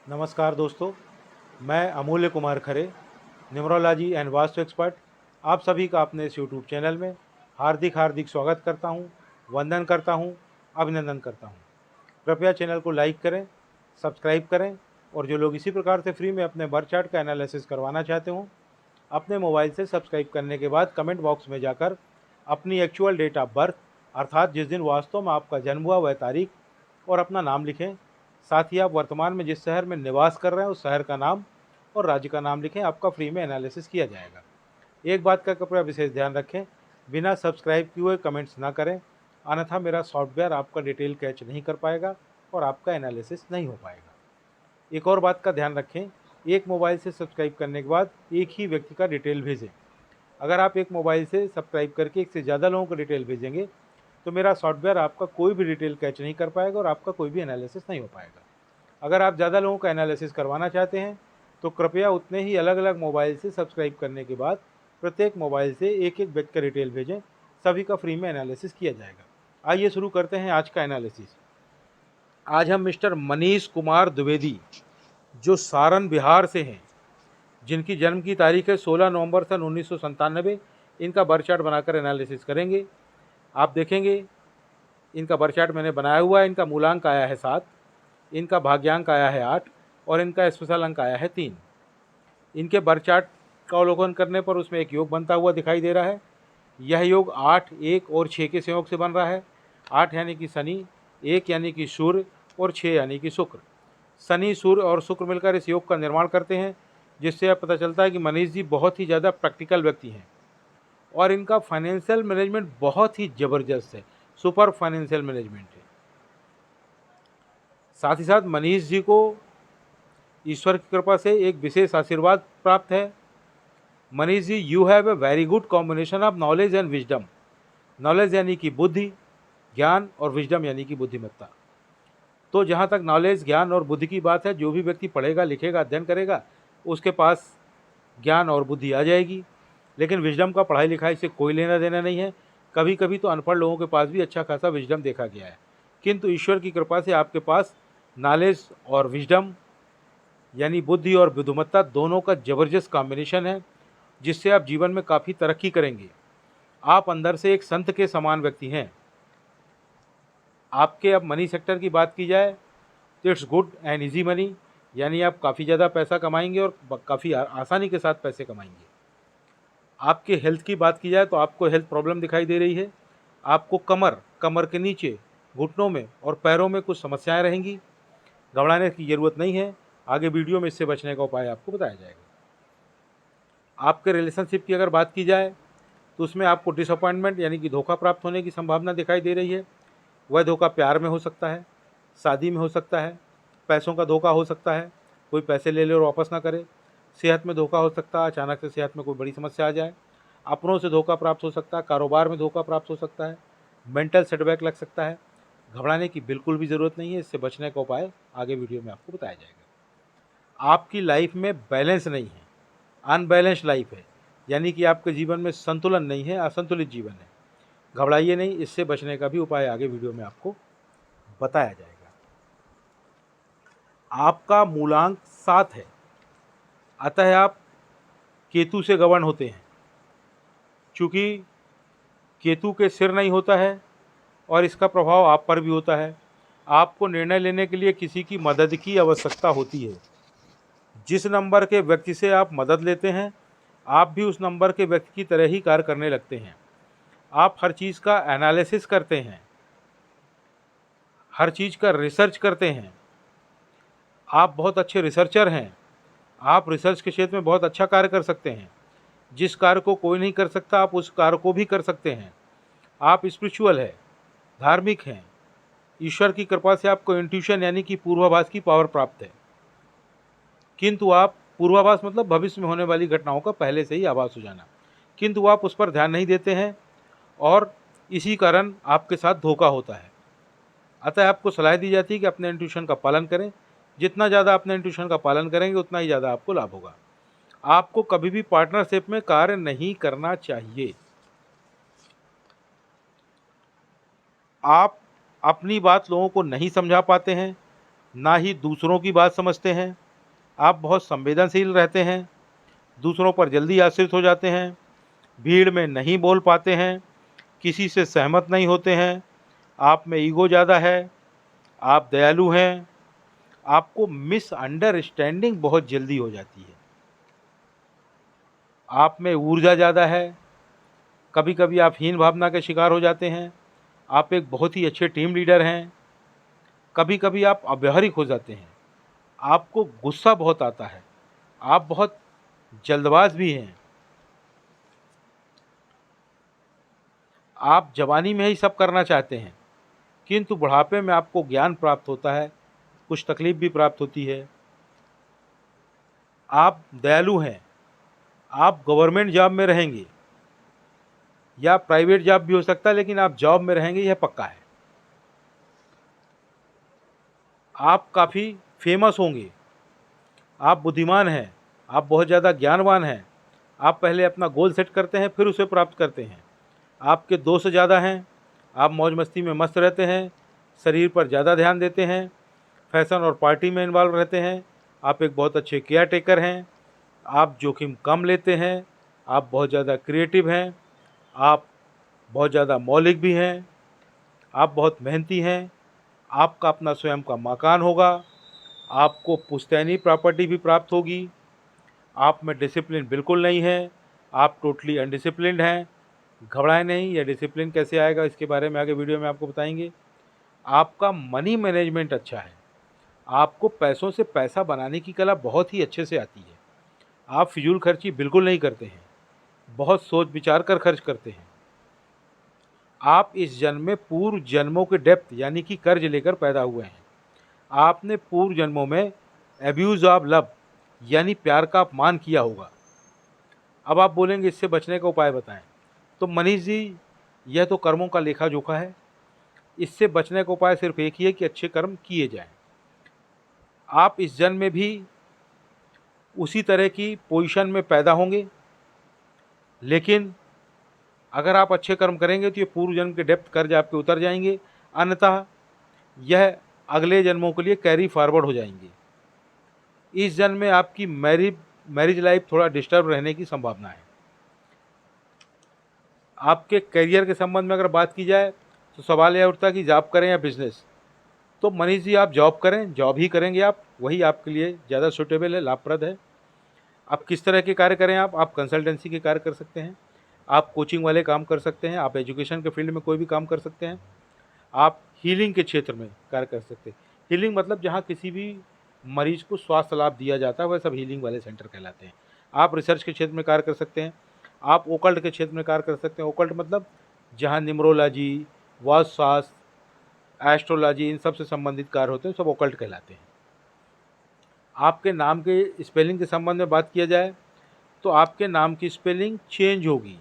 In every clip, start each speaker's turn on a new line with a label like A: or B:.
A: नमस्कार दोस्तों, मैं अमूल्य Kumar Khare, numerology and vastu expert, आप सभी का अपने इस यूट्यूब चैनल में हार्दिक हार्दिक स्वागत करता हूं, वंदन करता हूं, अभिनंदन करता हूं। कृपया चैनल को लाइक करें, सब्सक्राइब करें और जो लोग इसी प्रकार से फ्री में अपने बर्थ चार्ट का एनालिसिस करवाना चाहते हों, अपने मोबाइल से सब्सक्राइब करने के बाद कमेंट बॉक्स में जाकर अपनी एक्चुअल डेट ऑफ बर्थ अर्थात जिस दिन वास्तव में आपका जन्म हुआ वह तारीख और अपना नाम लिखें। साथ ही आप वर्तमान में जिस शहर में निवास कर रहे हैं उस शहर का नाम और राज्य का नाम लिखें, आपका फ्री में एनालिसिस किया जाएगा। एक बात का कृपया विशेष ध्यान रखें, बिना सब्सक्राइब किए हुए कमेंट्स ना करें, अन्यथा मेरा सॉफ्टवेयर आपका डिटेल कैच नहीं कर पाएगा और आपका एनालिसिस नहीं हो पाएगा। एक और बात का ध्यान रखें, एक मोबाइल से सब्सक्राइब करने के बाद एक ही व्यक्ति का डिटेल भेजें। अगर आप एक मोबाइल से सब्सक्राइब करके एक से ज़्यादा लोगों को डिटेल भेजेंगे तो मेरा सॉफ्टवेयर आपका कोई भी डिटेल कैच नहीं कर पाएगा और आपका कोई भी एनालिसिस नहीं हो पाएगा। अगर आप ज़्यादा लोगों का एनालिसिस करवाना चाहते हैं तो कृपया उतने ही अलग अलग मोबाइल से सब्सक्राइब करने के बाद प्रत्येक मोबाइल से एक एक व्यक्ति का डिटेल भेजें, सभी का फ्री में एनालिसिस किया जाएगा। आइए शुरू करते हैं आज का एनालिसिस। आज हम मिस्टर मनीष कुमार द्विवेदी जो सारण बिहार से हैं, जिनकी जन्म की तारीख है 16 नवंबर सन 1997, इनका बर्थ चार्ट बनाकर एनालिसिस करेंगे। आप देखेंगे इनका बर्थ चार्ट मैंने बनाया हुआ है। इनका मूलांक आया है 7, इनका भाग्यांक आया है 8 और इनका स्पेशल अंक आया है 3। इनके बर्थ चार्ट का अवलोकन करने पर उसमें एक योग बनता हुआ दिखाई दे रहा है। यह योग 8, 1 और 6 के संयोग से बन रहा है। 8 यानी कि शनि, 1 यानी कि सूर्य और 6 यानी कि शुक्र। शनि, सूर्य और शुक्र मिलकर इस योग का निर्माण करते हैं, जिससे यह पता चलता है कि मनीष जी बहुत ही ज़्यादा प्रैक्टिकल व्यक्ति हैं और इनका फाइनेंशियल मैनेजमेंट बहुत ही ज़बरदस्त है, सुपर फाइनेंशियल मैनेजमेंट है। साथ ही साथ मनीष जी को ईश्वर की कृपा से एक विशेष आशीर्वाद प्राप्त है। Manish ji, you have a very good combination of knowledge and wisdom. Knowledge यानी कि बुद्धि, ज्ञान और विजडम यानी कि बुद्धिमत्ता। तो जहाँ तक नॉलेज, ज्ञान और बुद्धि की बात है, जो भी व्यक्ति पढ़ेगा, लिखेगा, अध्ययन करेगा, उसके पास ज्ञान और बुद्धि आ जाएगी। लेकिन विजडम का पढ़ाई लिखाई से कोई लेना देना नहीं है। कभी कभी तो अनपढ़ लोगों के पास भी अच्छा खासा विजडम देखा गया है, किंतु ईश्वर की कृपा से आपके पास नॉलेज और विजडम यानी बुद्धि और बुद्धिमत्ता दोनों का ज़बरदस्त कॉम्बिनेशन है, जिससे आप जीवन में काफ़ी तरक्की करेंगे। आप अंदर से एक संत के समान व्यक्ति हैं। आपके अब मनी सेक्टर की बात की जाए तो it's good and easy money, यानी आप काफ़ी ज़्यादा पैसा कमाएंगे और काफ़ी आसानी के साथ पैसे कमाएंगे। आपके हेल्थ की बात की जाए तो आपको हेल्थ प्रॉब्लम दिखाई दे रही है। आपको कमर के नीचे, घुटनों में और पैरों में कुछ समस्याएं रहेंगी। घबराने की ज़रूरत नहीं है, आगे वीडियो में इससे बचने का उपाय आपको बताया जाएगा। आपके रिलेशनशिप की अगर बात की जाए तो उसमें आपको डिसअपॉइंटमेंट यानी कि धोखा प्राप्त होने की संभावना दिखाई दे रही है। वह धोखा प्यार में हो सकता है, शादी में हो सकता है, पैसों का धोखा हो सकता है, कोई पैसे ले ले और वापस ना करे। सेहत में धोखा हो सकता है, अचानक से सेहत में कोई बड़ी समस्या आ जाए। अपनों से धोखा प्राप्त हो सकता है, कारोबार में धोखा प्राप्त हो सकता है, मेंटल सेटबैक लग सकता है। घबराने की बिल्कुल भी ज़रूरत नहीं है, इससे बचने का उपाय आगे वीडियो में आपको बताया जाएगा। आपकी लाइफ में बैलेंस नहीं है, अनबैलेंस लाइफ है, यानी कि आपके जीवन में संतुलन नहीं है, असंतुलित जीवन है। घबराइए नहीं, इससे बचने का भी उपाय आगे वीडियो में आपको बताया जाएगा। आपका मूलांक 7 है, अतः आप केतु से गवर्न होते हैं। चूँकि केतु के सिर नहीं होता है और इसका प्रभाव आप पर भी होता है, आपको निर्णय लेने के लिए किसी की मदद की आवश्यकता होती है। जिस नंबर के व्यक्ति से आप मदद लेते हैं, आप भी उस नंबर के व्यक्ति की तरह ही कार्य करने लगते हैं। आप हर चीज़ का एनालिसिस करते हैं, हर चीज़ का रिसर्च करते हैं। आप बहुत अच्छे रिसर्चर हैं। आप रिसर्च के क्षेत्र में बहुत अच्छा कार्य कर सकते हैं। जिस कार्य को कोई नहीं कर सकता, आप उस कार्य को भी कर सकते हैं। आप स्पिरिचुअल हैं, धार्मिक हैं। ईश्वर की कृपा से आपको इंट्यूशन यानी कि पूर्वाभास की पावर प्राप्त है। किंतु आप पूर्वाभास मतलब भविष्य में होने वाली घटनाओं का पहले से ही आभास हो जाना, किंतु आप उस पर ध्यान नहीं देते हैं और इसी कारण आपके साथ धोखा होता है। अतः आपको सलाह दी जाती है कि अपने इंट्यूशन का पालन करें। जितना ज़्यादा अपने इंट्यूशन का पालन करेंगे उतना ही ज़्यादा आपको लाभ होगा। आपको कभी भी पार्टनरशिप में कार्य नहीं करना चाहिए। आप अपनी बात लोगों को नहीं समझा पाते हैं, ना ही दूसरों की बात समझते हैं। आप बहुत संवेदनशील रहते हैं, दूसरों पर जल्दी आश्रित हो जाते हैं, भीड़ में नहीं बोल पाते हैं, किसी से सहमत नहीं होते हैं, आप में ईगो ज़्यादा है, आप दयालु हैं, आपको मिसअंडरस्टैंडिंग बहुत जल्दी हो जाती है, आप में ऊर्जा ज़्यादा है, कभी कभी आप हीन भावना के शिकार हो जाते हैं, आप एक बहुत ही अच्छे टीम लीडर हैं, कभी कभी आप अव्यावहारिक हो जाते हैं, आपको गुस्सा बहुत आता है, आप बहुत जल्दबाज भी हैं, आप जवानी में ही सब करना चाहते हैं, किंतु बुढ़ापे में आपको ज्ञान प्राप्त होता है, कुछ तकलीफ भी प्राप्त होती है। आप दयालु हैं, आप गवर्नमेंट जॉब में रहेंगे या प्राइवेट जॉब भी हो सकता है, लेकिन आप जॉब में रहेंगे यह पक्का है। आप काफ़ी फेमस होंगे, आप बुद्धिमान हैं, आप बहुत ज़्यादा ज्ञानवान हैं, आप पहले अपना गोल सेट करते हैं फिर उसे प्राप्त करते हैं, आपके दोस्त ज़्यादा हैं, आप मौज मस्ती में मस्त रहते हैं, शरीर पर ज़्यादा ध्यान देते हैं, फैशन और पार्टी में इन्वॉल्व रहते हैं, आप एक बहुत अच्छे केयर टेकर हैं, आप जोखिम कम लेते हैं, आप बहुत ज़्यादा क्रिएटिव हैं, आप बहुत ज़्यादा मौलिक भी हैं, आप बहुत मेहनती हैं, आपका अपना स्वयं का मकान होगा, आपको पुश्तैनी प्रॉपर्टी भी प्राप्त होगी, आप में डिसिप्लिन बिल्कुल नहीं है, आप टोटली अनडिसिप्लिन्ड हैं। घबराएं नहीं, यह डिसिप्लिन कैसे आएगा इसके बारे में आगे वीडियो में आपको बताएंगे। आपका मनी मैनेजमेंट अच्छा है, आपको पैसों से पैसा बनाने की कला बहुत ही अच्छे से आती है, आप फिजूल खर्ची बिल्कुल नहीं करते हैं, बहुत सोच विचार कर खर्च करते हैं। आप इस जन्म में पूर्व जन्मों के डेप्थ यानी कि कर्ज लेकर पैदा हुए हैं, आपने पूर्व जन्मों में एब्यूज़ ऑफ लव यानी प्यार का अपमान किया होगा। अब आप बोलेंगे इससे बचने का उपाय बताएं, तो मनीष जी यह तो कर्मों का लेखा जोखा है, इससे बचने का उपाय सिर्फ एक ही है कि अच्छे कर्म किए जाएं। आप इस जन्म में भी उसी तरह की पोजीशन में पैदा होंगे, लेकिन अगर आप अच्छे कर्म करेंगे तो ये पूर्व जन्म के डेप्थ कर्ज आपके उतर जाएंगे, अन्यथा यह अगले जन्मों के लिए कैरी फॉरवर्ड हो जाएंगे। इस जन्म में आपकी मैरिज लाइफ थोड़ा डिस्टर्ब रहने की संभावना है। आपके करियर के संबंध में अगर बात की जाए तो सवाल यह उठता है कि जॉब करें या बिजनेस। तो मनीष जी आप जॉब करें, जॉब ही करेंगे आप, वही आपके लिए ज़्यादा सूटेबल है, लाभप्रद है। आप किस तरह के कार्य करें, आप कंसल्टेंसी के कार्य कर सकते हैं, आप कोचिंग वाले काम कर सकते हैं, आप एजुकेशन के फील्ड में कोई भी काम कर सकते हैं, आप हीलिंग के क्षेत्र में कार्य कर सकते हैं। हीलिंग मतलब जहाँ किसी भी मरीज को स्वास्थ्य लाभ दिया जाता है वह सब हीलिंग वाले सेंटर कहलाते हैं। आप रिसर्च के क्षेत्र में कार्य कर सकते हैं, आप ओकल्ट के क्षेत्र में कार्य कर सकते हैं। ओकल्ट मतलब जहाँ न्यूमरोलॉजी, वास्तुशास्त्र, एस्ट्रोलॉजी इन सब से संबंधित कार्य होते हैं, सब ओकल्ट कहलाते हैं। आपके नाम के स्पेलिंग के संबंध में बात किया जाए तो आपके नाम की स्पेलिंग चेंज होगी।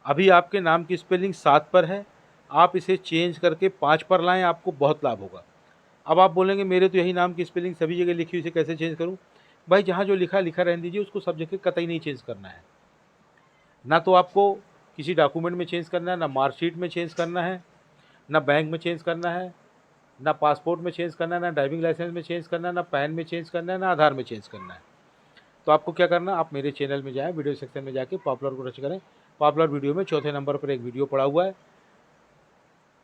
A: अभी आपके नाम की स्पेलिंग 7 पर है, आप इसे चेंज करके 5 पर लाएं, आपको बहुत लाभ होगा। अब आप बोलेंगे मेरे तो यही नाम की स्पेलिंग सभी जगह लिखी हुई, इसे कैसे चेंज करूं? भाई जहाँ जो लिखा लिखा रहने दीजिए, उसको सब जगह कतई नहीं चेंज करना है। ना तो आपको किसी डॉक्यूमेंट में चेंज करना है, ना मार्कशीट में चेंज करना है, ना बैंक में चेंज करना है, ना पासपोर्ट में चेंज करना है, ना ड्राइविंग लाइसेंस में चेंज करना है, ना पैन में चेंज करना है, ना आधार में चेंज करना है। तो आपको क्या करना है, आप मेरे चैनल में जाएँ, वीडियो सेक्शन में जाके पॉपुलर को टच करें। पॉपुलर वीडियो में चौथे नंबर पर एक वीडियो पड़ा हुआ है,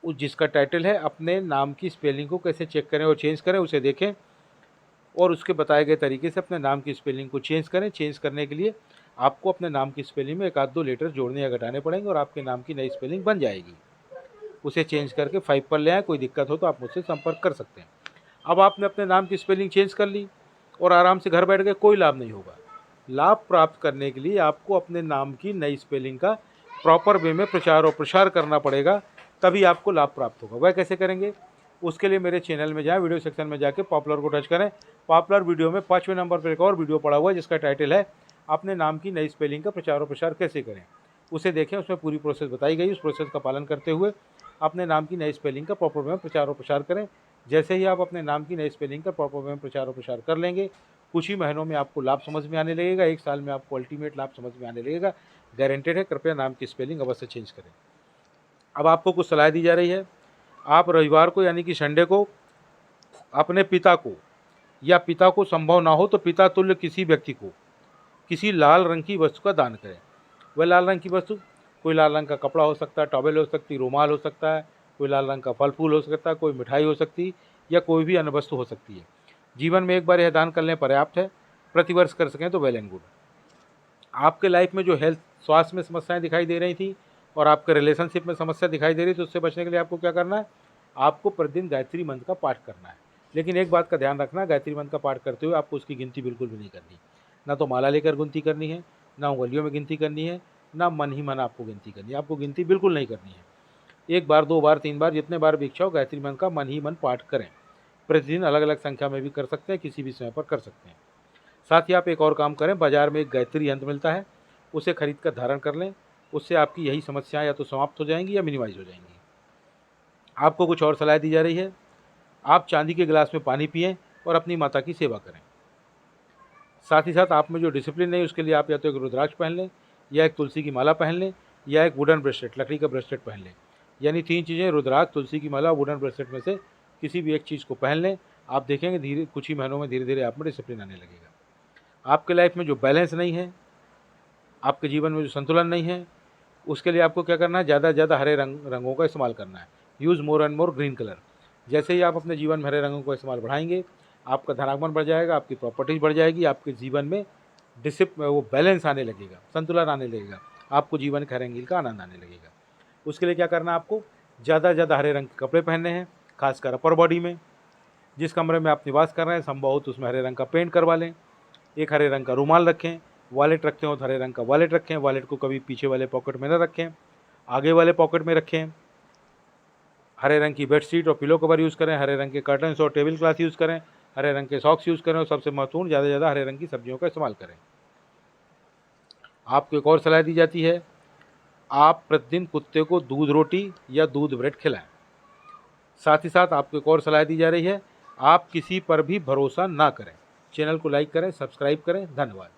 A: जिसका टाइटल है अपने नाम की स्पेलिंग को कैसे चेक करें और चेंज करें, उसे देखें और उसके बताए गए तरीके से अपने नाम की स्पेलिंग को चेंज करें। चेंज करने के लिए आपको अपने नाम की स्पेलिंग में एक आध दो लेटर जोड़ने या घटाने पड़ेंगे और आपके नाम की नई स्पेलिंग बन जाएगी। उसे चेंज करके 5 पर ले आएँ, कोई दिक्कत हो तो आप मुझसे संपर्क कर सकते हैं। अब आपने अपने नाम की स्पेलिंग चेंज कर ली और आराम से घर बैठ गए, कोई लाभ नहीं होगा। लाभ प्राप्त करने के लिए आपको अपने नाम की नई स्पेलिंग का प्रॉपर वे में प्रचार और प्रसार करना पड़ेगा, तभी आपको लाभ प्राप्त होगा। वह कैसे करेंगे? उसके लिए मेरे चैनल में जाएं, वीडियो सेक्शन में जाके पॉपुलर को टच करें। पॉपुलर वीडियो में 5वें नंबर पर एक और वीडियो पड़ा हुआ है जिसका टाइटल है अपने नाम की नई स्पेलिंग का प्रचार और प्रसार कैसे करें। उसे देखें, उसमें पूरी प्रोसेस बताई गई। उस प्रोसेस का पालन करते हुए अपने नाम की नई स्पेलिंग का प्रॉपर वे में प्रचार और प्रसार करें। जैसे ही आप अपने नाम की नई स्पेलिंग का प्रॉपर वे में प्रचार और प्रसार कर लेंगे, कुछ ही महीनों में आपको लाभ समझ में आने लगेगा, 1 साल में आपको अल्टीमेट लाभ समझ में आने लगेगा, गारंटेड है। कृपया नाम की स्पेलिंग अवश्य चेंज करें। अब आपको कुछ सलाह दी जा रही है। आप रविवार को यानी कि संडे को अपने पिता को या पिता को संभव ना हो तो पिता तुल्य किसी व्यक्ति को किसी लाल रंग की वस्तु का दान करें। वह लाल रंग की वस्तु कोई लाल रंग का कपड़ा हो सकता है, टॉवेल हो सकती, रुमाल हो सकता है, कोई लाल रंग का फल फूल हो सकता है, कोई मिठाई हो सकती या कोई भी अन्य वस्तु हो सकती है। जीवन में एक बार यह दान करने पर्याप्त है, प्रतिवर्ष कर सकें तो वेल एंड गुड। आपके लाइफ में जो हेल्थ स्वास्थ्य में समस्याएं दिखाई दे रही थी और आपके रिलेशनशिप में समस्या दिखाई दे रही थी, उससे बचने के लिए आपको क्या करना है, आपको प्रतिदिन गायत्री मंत्र का पाठ करना है। लेकिन एक बात का ध्यान रखना, गायत्री मंत्र का पाठ करते हुए आपको उसकी गिनती बिल्कुल भी नहीं करनी। ना तो माला लेकर गिनती करनी है, ना उंगलियों में गिनती करनी है, ना मन ही मन आपको गिनती करनी है। आपको गिनती बिल्कुल नहीं करनी है। एक बार, 2 बार, 3 बार, जितने बार भी इच्छा हो गायत्री मंत्र का मन ही मन पाठ करें। प्रतिदिन अलग अलग संख्या में भी कर सकते हैं, किसी भी समय पर कर सकते हैं। साथ ही आप एक और काम करें, बाजार में एक गायत्री यंत्र मिलता है, उसे खरीद कर धारण कर लें। उससे आपकी यही समस्याएं या तो समाप्त हो जाएंगी या मिनिमाइज हो जाएंगी। आपको कुछ और सलाह दी जा रही है, आप चांदी के गिलास में पानी पिएं और अपनी माता की सेवा करें। साथ ही साथ आप में जो डिसिप्लिन नहीं, उसके लिए आप या तो एक रुद्राक्ष पहन लें, या एक तुलसी की माला पहन लें, या एक वुडन ब्रेसलेट, लकड़ी का ब्रेसलेट पहन लें। यानी 3 चीज़ें, रुद्राक्ष, तुलसी की माला, वुडन ब्रेसलेट में से किसी भी एक चीज़ को पहन लें। आप देखेंगे कुछ ही महीनों में धीरे धीरे आप में डिसिप्लिन आने लगेगा। आपके लाइफ में जो बैलेंस नहीं है, आपके जीवन में जो संतुलन नहीं है, उसके लिए आपको क्या करना है, ज़्यादा से ज़्यादा हरे रंगों का इस्तेमाल करना है। Use more and more green colour. जैसे ही आप अपने जीवन में हरे रंगों का इस्तेमाल बढ़ाएंगे, आपका धनागमन बढ़ जाएगा, आपकी प्रॉपर्टीज बढ़ जाएगी, आपके जीवन में वो बैलेंस आने लगेगा, संतुलन आने लगेगा, आपको जीवन के हर एंगल का आनंद आने लगेगा। उसके लिए क्या करना है, आपको ज़्यादा से ज़्यादा हरे रंग के कपड़े पहनने हैं, खासकर अपर बॉडी में। जिस कमरे में आप निवास कर रहे हैं, संभव हो तो उसमें हरे रंग का पेंट करवा लें। एक हरे रंग का रुमाल रखें। वॉलेट रखते हो तो हरे रंग का वॉलेट रखें। वॉलेट को कभी पीछे वाले पॉकेट में न रखें, आगे वाले पॉकेट में रखें। हरे रंग की बेडशीट और पिलो कवर यूज़ करें। हरे रंग के कर्टन्स और टेबल क्लॉथ यूज़ करें। हरे रंग के सॉक्स यूज़ करें और सबसे महत्वपूर्ण, ज़्यादा से ज़्यादा हरे रंग की सब्जियों का इस्तेमाल करें। आपको एक और सलाह दी जाती है, आप प्रतिदिन कुत्ते को दूध रोटी या दूध ब्रेड खिलाएं। साथ ही साथ आपको एक और सलाह दी जा रही है, आप किसी पर भी भरोसा ना करें। चैनल को लाइक करें, सब्सक्राइब करें। धन्यवाद।